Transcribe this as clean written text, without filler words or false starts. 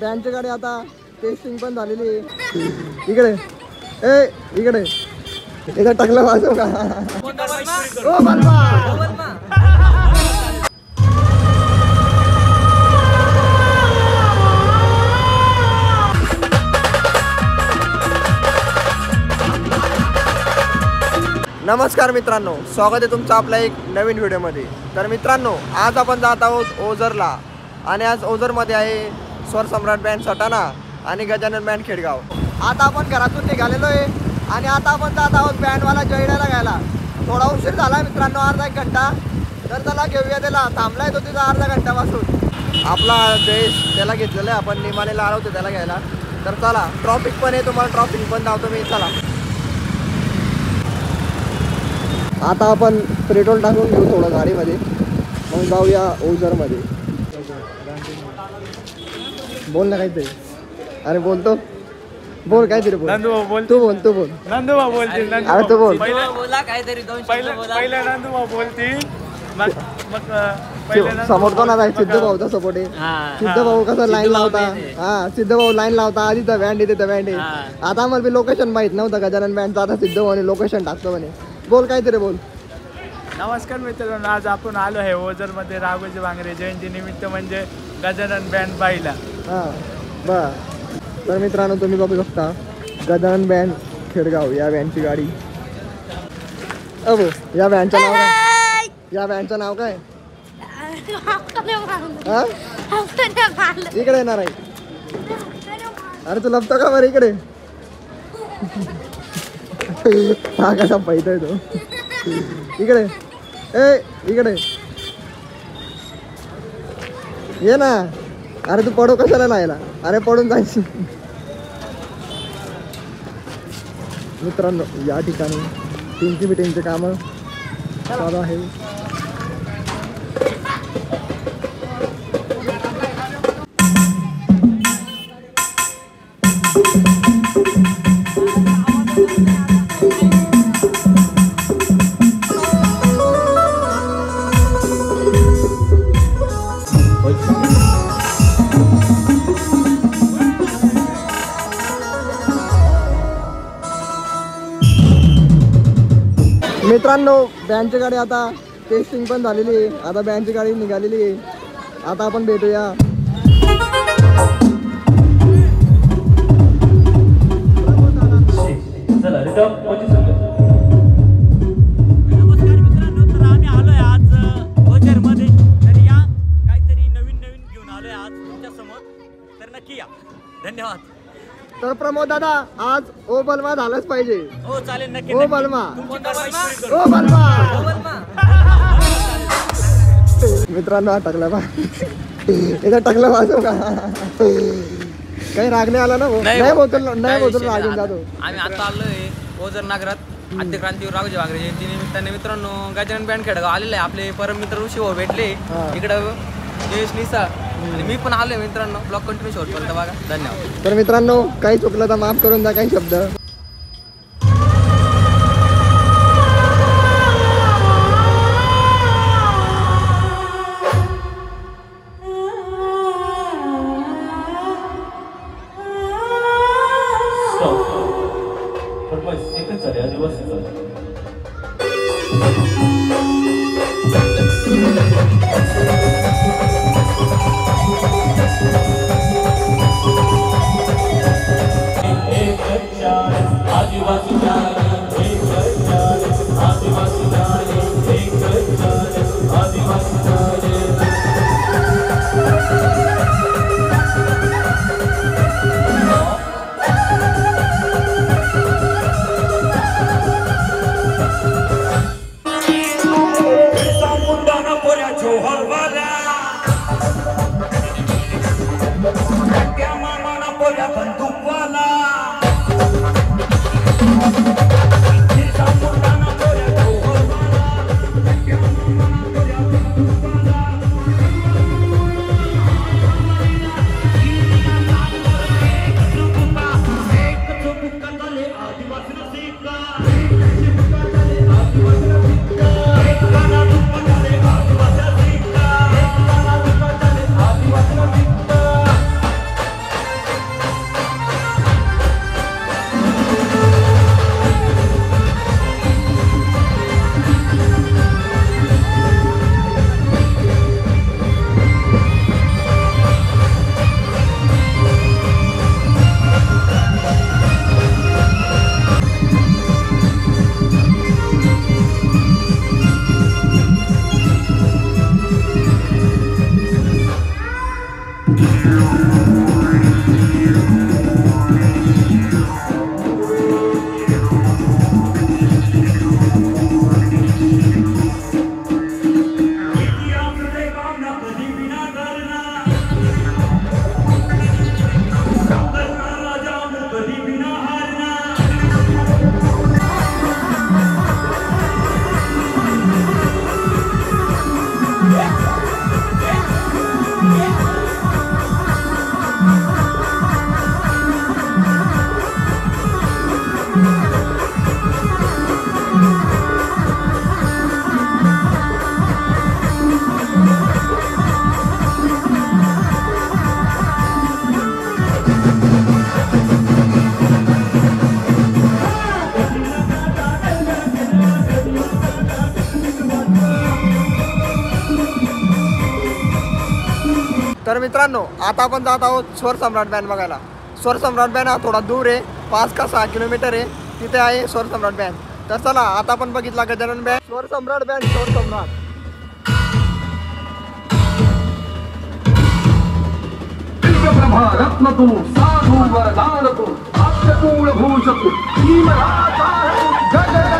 बँडची गाडी आता टेस्टिंग पण झालेली आहे. इकडे ए इकडे इकडे टाकलं वाजव का ओ बलमा. नमस्कार मित्रांनो, स्वागत आहे तुमचं आपल्या एक नवीन व्हिडिओमध्ये. तर मित्रांनो, आज आपण जात आहोत ओझरला आणि आज ओझरमध्ये आहे स्वर सम्राट बँड सटाणा आणि गजानन बँड खेडगाव. आता आपण घरातून निघालेलो आहे आणि आता आपण जात आहोत बँडवाला जयडाला घ्यायला. थोडा उशीर झाला मित्रांनो, अर्धा एक घंटा. तर त्याला घेऊया, त्याला थांबलाय तो तिथं अर्धा घंटापासून. आपला जयेश त्याला घेतलेला आहे, आपण निमाणीला आलो होतो त्याला घ्यायला. तर चला, ट्रॉफिक पण आहे, तुम्हाला ट्रॉफिक पण धावतो मी. चला आता आपण पेट्रोल टाकून घेऊ थोडं गाडीमध्ये, मग जाऊया ओझरमध्ये. बोल ना काहीतरी. अरे बोलतो, बोल काहीतरी बोल. तू बोल तू बोल. नंदुबा बोलतील. अरे तू बोल. बोला काहीतरी पहिला नंदुबा बोलतील. समोर कोण आता सिद्ध भाऊचा सपोर्ट आहे. सिद्ध भाऊ कसं लाईन लावता. हा सिद्ध भाऊ लाईन लावता. आधी तर बँड येते, बँड आहे. आता आम्हाला बी लोकेशन माहित नव्हतं गजानन बँडचं. आता सिद्ध भाऊने लोकेशन टाकतो म्हणे. बोल काहीतरी बोल. नमस्कार मित्रांनो, आज आपण आलो आहे ओझरमध्ये राघोजी भांगरे जयंती निमित्त, म्हणजे गजानन बँड पाहिला. हां बर. तर मित्रांनो, तुम्ही बघू शकता गजानन बँड खेडगाव या बँडची गाडी. अबो या बँडचं नाव काय? या बँडचं नाव काय? हा इकडे येणार आहे. अरे तू लपतो का बरं इकडे? हा कसा पैतोय तो. इकडे ए इकडे ये ना. अरे तू पडू कशाला लायला? अरे पडून जायचं. मित्रांनो, या ठिकाणी टीमची मिटिंगचे कामं चालू आहे. मित्रांनो, बँडची गाडी आता टेस्टिंग पण झालेली आहे. आता बँडची गाडी निघालेली आहे. आता आपण भेटूया. नमस्कार मित्रांनो, तर आम्ही आलोय आज ओझरमध्ये. तर या काहीतरी नवीन घेऊन आलोय आज तुमच्या समोर, तर नक्की या. धन्यवाद. तर प्रमोद दादा, आज ओ बलमा झालंच पाहिजे. हो चालेल, नक्की. ओ बलमा, ओ ओ बलमा. बलमा. मित्रांनो, हा टाकला बा. इथं टाकलं वाजव का? काही राग नाही आला ना? नाही बोलतो रागून जातो. आम्ही आता आलोय ओझर नागरात आद्य क्रांतीवीर राघोजी भांगरे जयंती निमित्ताने. मित्रांनो, गजानन बँड खेडगाव आलेलं आहे. आपले परम मित्र ऋषी भाऊ भेटले इकडं, जयेश निसा आणि मी पण आलोय. मित्रांनो, ब्लॉग कंटिन्यू शेवटपर्यंत बघा. धन्यवाद. तर मित्रांनो, काही चुकलं तर माफ करून द्या काही शब्द. बंदूकवाला तर मित्रांनो आता आपण जात आहोत स्वर सम्राट बँड बघायला. स्वर सम्राट बँड हा थोडा दूर आहे, 5 का 6 किलोमीटर आहे, तिथे आहे स्वर सम्राट बँड. तर चला आता आपण बघितला गजानन बँड, स्वर सम्राट बँड, स्वर सम्राट. ब्रह्मा रत्न तू साधू वरदान तू भूषण तू गजन